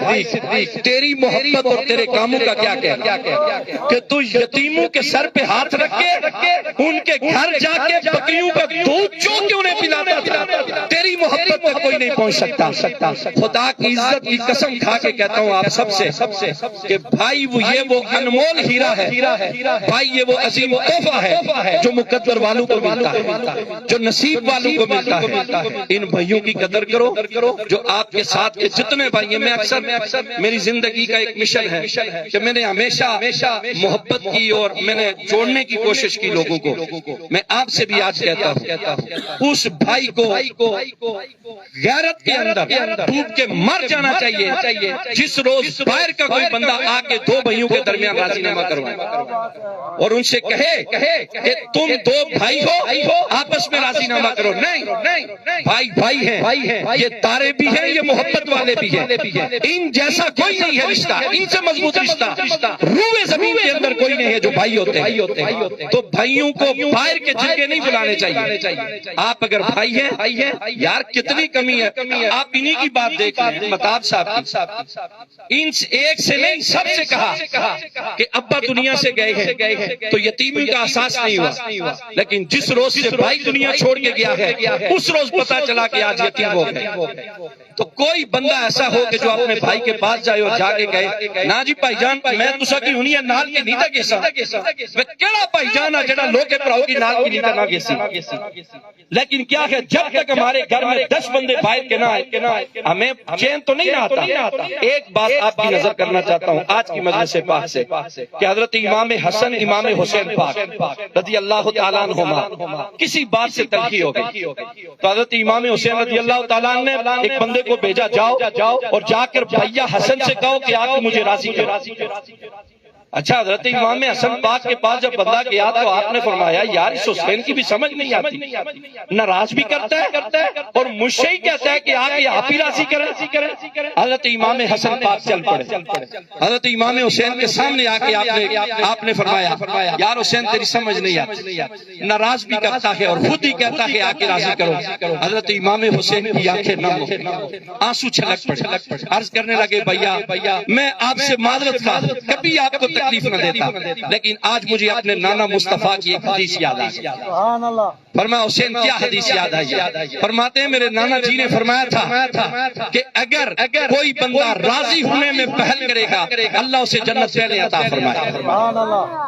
بھائی صدیق تیری محبت اور تیرے کاموں کا کیا کہنا کہ تو یتیموں کے سر پہ ہاتھ رکھ کے ان کے گھر جا کے بکریوں کا دودھ چو کے انہیں پلاتا تھا. تیری محبت میں کوئی نہیں پہنچ سکتا. خدا کی عزت کی قسم کھا کے کہتا ہوں آپ سب سے کہ بھائی وہ انمول ہیرا ہے بھائی, یہ وہ عظیم تحفہ ہے جو مقدر والوں کو ملتا ہے, جو نصیب والوں کو ملتا ہے. ان بھائیوں کی قدر کرو جو آپ کے ساتھ کے جتنے بھائی ہیں. میں اکثر میری زندگی کا ایک مشن ہے کہ میں نے ہمیشہ محبت کی اور میں نے جوڑنے کی کوشش کی لوگوں کو. میں آپ سے بھی آج کہتا ہوں اس بھائی کو غیرت کے اندر ڈوب کے مر جانا چاہیے جس روز باہر کا کوئی بندہ آ کے دو بھائیوں کے درمیان راضی نامہ کروائے اور ان سے کہے کہ تم دو بھائی ہو آپس میں راضی نامہ کرو. نہیں, بھائی ہیں, یہ تارے بھی ہیں, یہ محبت والے بھی ہیں. ان جیسا کوئی نہیں ہے رشتہ, ان سے مضبوط رشتہ روئے زمین کے اندر کوئی نہیں ہے جو بھائی ہوتے ہیں. تو بھائیوں کو باہر کے جھگڑے نہیں بلانے چاہیے. آپ اگر بھائی ہیں یار کتنی کمی ہے, آپ انہی کی بات دیکھ رہے ہیں متاب صاحب کی. ان ایک سے نہیں سب سے کہا کہ ابا دنیا سے گئے ہیں تو یتیمی کا احساس نہیں ہوا, لیکن جس روز سے بھائی دنیا چھوڑ کے گیا ہے اس روز پتا چلا کہ آج یتیم ہو گئے. تو کوئی بندہ ایسا ہو کہ جو اپنے بھائی کے پاس جائے اور جا کے کہے نا جی بھائی جان میں تسا کی ہونی ہے نال کے نیتا کیسا کیڑا بھائی جان ہے جڑا لوگ کے پراؤ کی نال کی نیتا نہ کیسی. لیکن کیا ہے جب تک ہمارے گھر میں 10 بندے باہر کے نہ آئے ہمیں چین تو نہیں آتا. ایک بات آپ کی نظر کرنا چاہتا ہوں آج کی مجلس پاک سے کہ حضرت امام حسن امام حسین پاک رضی اللہ تعالیٰ عنہما کسی بات سے تلخی ہو گئی تو حضرت امام حسین رضی اللہ تعالیٰ نے ایک بندے کو بھیجا جاؤ اور جا کر بھیا حسن سے کہو کہ آپ مجھے راضی کرو. اچھا حضرت امام حسن پاک کے پاس جب بندہ گیا تو آپ نے فرمایا یار اس حسین کی بھی سمجھ نہیں آتی, ناراض بھی کرتا ہے اور مجھ سے ہی کہتا ہے کہ آگے آپ ہی راضی کریں. حضرت امام حسن پاک چل پڑے. حضرت امام حسین کے سامنے آ کے آپ نے فرمایا یار حسین تیری سمجھ نہیں آتی, ناراض بھی کرتا ہے اور خود ہی کہتا ہے آ کے راضی کرو. حضرت امام حسین کی آنکھیں نم ہو آنسو چھلک پڑے. عرض کرنے لگے بھیا میں آپ سے معذرت خواہ ہوں, کبھی آپ کو تکلیف نہ دیتا, لیکن آج مجھے اپنے نانا مصطفیٰ کی ایک حدیث یاد آئی. فرمایا حسین کیا حدیث یاد آئی؟ فرماتے ہیں میرے نانا جی نے فرمایا تھا کہ اگر کوئی بندہ راضی ہونے میں پہل کرے گا اللہ اسے جنت پہلے عطا فرمائے.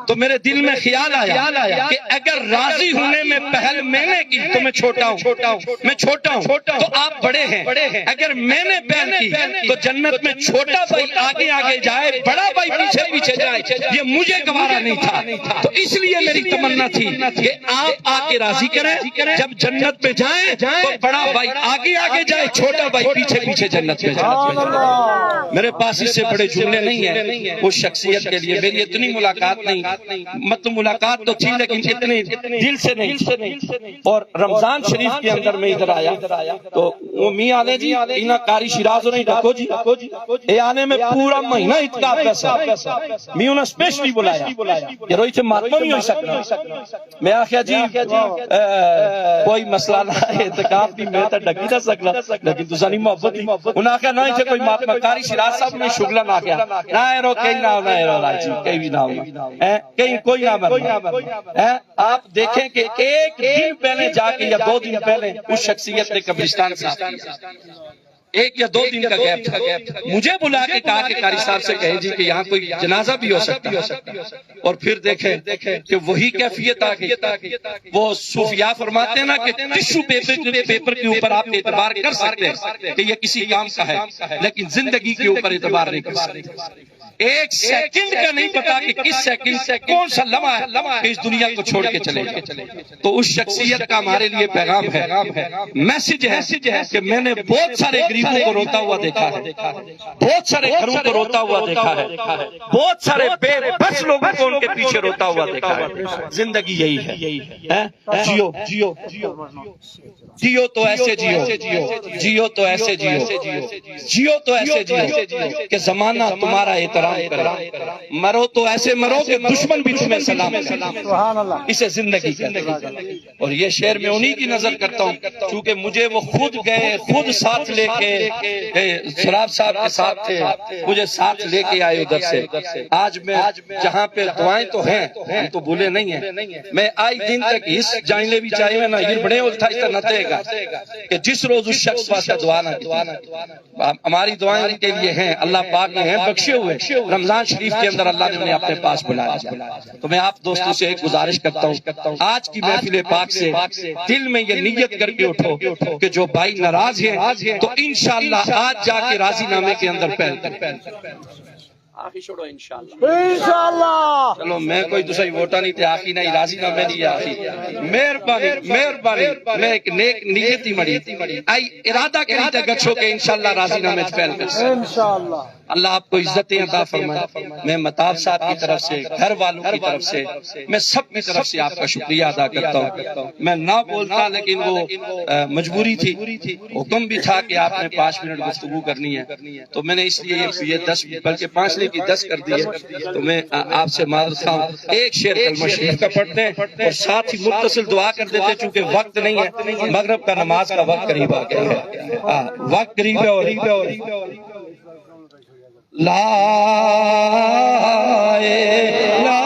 تو میرے دل میں خیال آیا کہ اگر راضی ہونے میں پہل میں نے کی تو میں چھوٹا ہوں تو آپ بڑے ہیں. اگر میں نے پہل کی تو جنت میں چھوٹا بھائی آگے جائے بڑا بھائی پیچھے جائے, یہ مجھے گوارا نہیں تھا. تو اس لیے میری تمنا تھی کہ آپ آ کے راضی کریں, جب جنت میں جائیں تو بڑا بھائی آگے جائے چھوٹا بھائی پیچھے جنت میں جائے. میرے پاس اس سے بڑے جملے نہیں ہیں اس شخصیت کے لیے. میری اتنی ملاقات نہیں, مطلب ملاقات تو تھی لیکن اتنی دل سے نہیں. اور رمضان شریف کے اندر میں ادھر آیا تو وہ میاں آنے جی اینا قاری شیراز نہیں ڈکو جی اے آنے میں پورا مہینہ اتقاف پیسا میں انہیں اسپیشلی بلایا کہ روئی سے ماتمہ نہیں ہوئی سکنا. میں آخیا جی کوئی مسئلہ نہ ہے اتقاف بھی میں تا ڈکی نہ سکنا لیکن تو سانی محبت ہی انہیں آخیا نہ اسے کوئی ماتمہ قاری شیراز صاحب نے شغلہ نہ کیا نہ ایرو کہیں نہ رائے جی کہیں بھی نہ ہوگا کہیں کوئی نہ مرنا. آپ دیکھیں کہ ایک دن پہلے جا کے یا 2 دن پہلے اس شخصیت نے قبرستان صاف کیا, 1 یا 2 دن کا گیپ تھا. مجھے بلا کے کہا کہ قاری صاحب سے کہیں جی کہ یہاں کوئی جنازہ بھی ہو سکتا ہے. اور پھر دیکھیں کہ وہی کیفیت آ گئی. وہ صوفیاء فرماتے ہیں نا کہ ٹشو پیپر کے اوپر آپ اعتبار کر سکتے ہیں کہ یہ کسی کام کا ہے, لیکن زندگی کے اوپر اعتبار نہیں کر سکتے. 1 سیکنڈ کا نہیں پتا کہ کس سیکنڈ کون سا لمحہ ہے کہ اس دنیا کو چھوڑ کے چلے گئے. تو اس شخصیت کا ہمارے لیے پیغام ہے, میسج ہے کہ میں نے بہت سارے غریبوں کو روتا ہوا دیکھا ہے, بہت سارے گھروں کو روتا ہوا دیکھا ہے, بہت سارے بے بس لوگوں کو ان کے پیچھے روتا ہوا دیکھا ہے. زندگی یہی ہے, جیو تو ایسے جیو تو ایسے جیو کہ زمانہ تمہارا احترام احترام کریں، مرو تو ایسے مرو کہ دشمن بھی تمہیں سلام کرے، اسے زندگی کہتے ہیں۔ اور یہ شعر میں انہی کی نظر کرتا ہوں، چونکہ مجھے وہ خود گئے، خود ساتھ لے کے سراب صاحب کے ساتھ تھے، مجھے ساتھ لے کے آئے ادھر سے۔ آج میں جہاں پہ دعائیں تو ہیں ہم تو بھولے نہیں ہیں، میں آئی دن تک اس جائنے بھی چاہیے میں نہ یہ بڑے ہوتا اس طرح نتے گا کہ جس روز اس شخص واسطہ دعا نہ ہماری دعائیں ان کے لیے ہیں، اللہ پاک نے ہیں بخشے ہوئے، رمضان شریف کے اندر اللہ نے انہیں اپنے پاس بلا لیا۔ تو میں آپ دوستوں سے ایک گزارش کرتا ہوں، آج کی محفل پاک سے دل میں یہ نیت کر کے اٹھو کہ جو بھائی ناراض ہیں تو انشاءاللہ آج جا کے راضی نامے کے اندر پہل کریں۔ آخی چھوڑو انشاءاللہ، چلو میں کوئی دوسری ووٹا نہیں تھے، آخی نہیں راضی نامے نہیں آخی، مہربانی میں ایک نیک نیتی مڑی آئی ارادہ کری تے گچھو کہ انشاءاللہ راضی نامے پہل کریں انشاءاللہ۔ اللہ آپ کو عزتیں عطا فرمائے۔ میں مطاب صاحب کی طرف سے، گھر والوں کی طرف سے، میں سب کی طرف سے آپ کا شکریہ ادا کرتا ہوں۔ میں نہ بولتا لیکن وہ مجبوری تھی، حکم بھی تھا کہ آپ نے 5 منٹ گفتگو کرنی ہے، تو میں نے اس لیے یہ 10 بلکہ 5 کی 10 کر دی ہے۔ تو میں آپ سے معذرت خواہ ہوں، ایک شعر کلمہ شریف کا پڑھتے ہیں اور ساتھ ہی متصل دعا کر دیتے چونکہ وقت نہیں ہے، مغرب کا نماز کا وقت قریب آ گیا ہے، وقت قریب ہے۔ اور لا الہ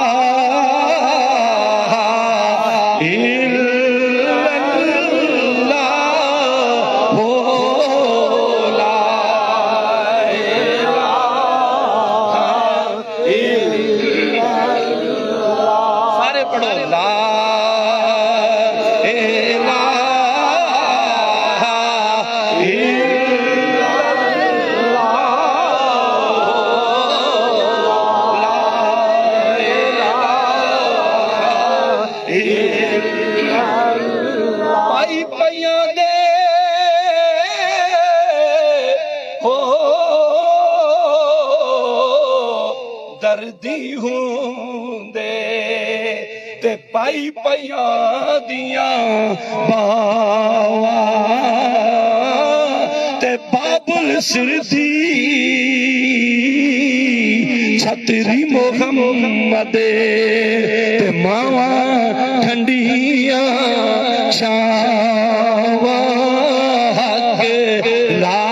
دردی ہوں دے تے پائی پیاں دیاں باواں تے بابل سردی چھتری محمد تے ماواں ٹھنڈیاں چھاواں حق لا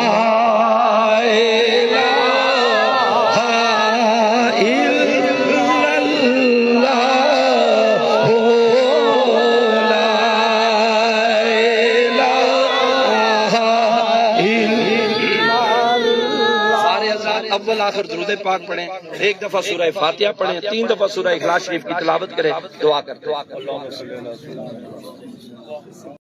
اول آخر درود پاک پڑھیں، ایک دفعہ سورہ فاتحہ پڑھیں، 3 دفعہ سورہ اخلاص شریف کی تلاوت کریں، دعا کریں۔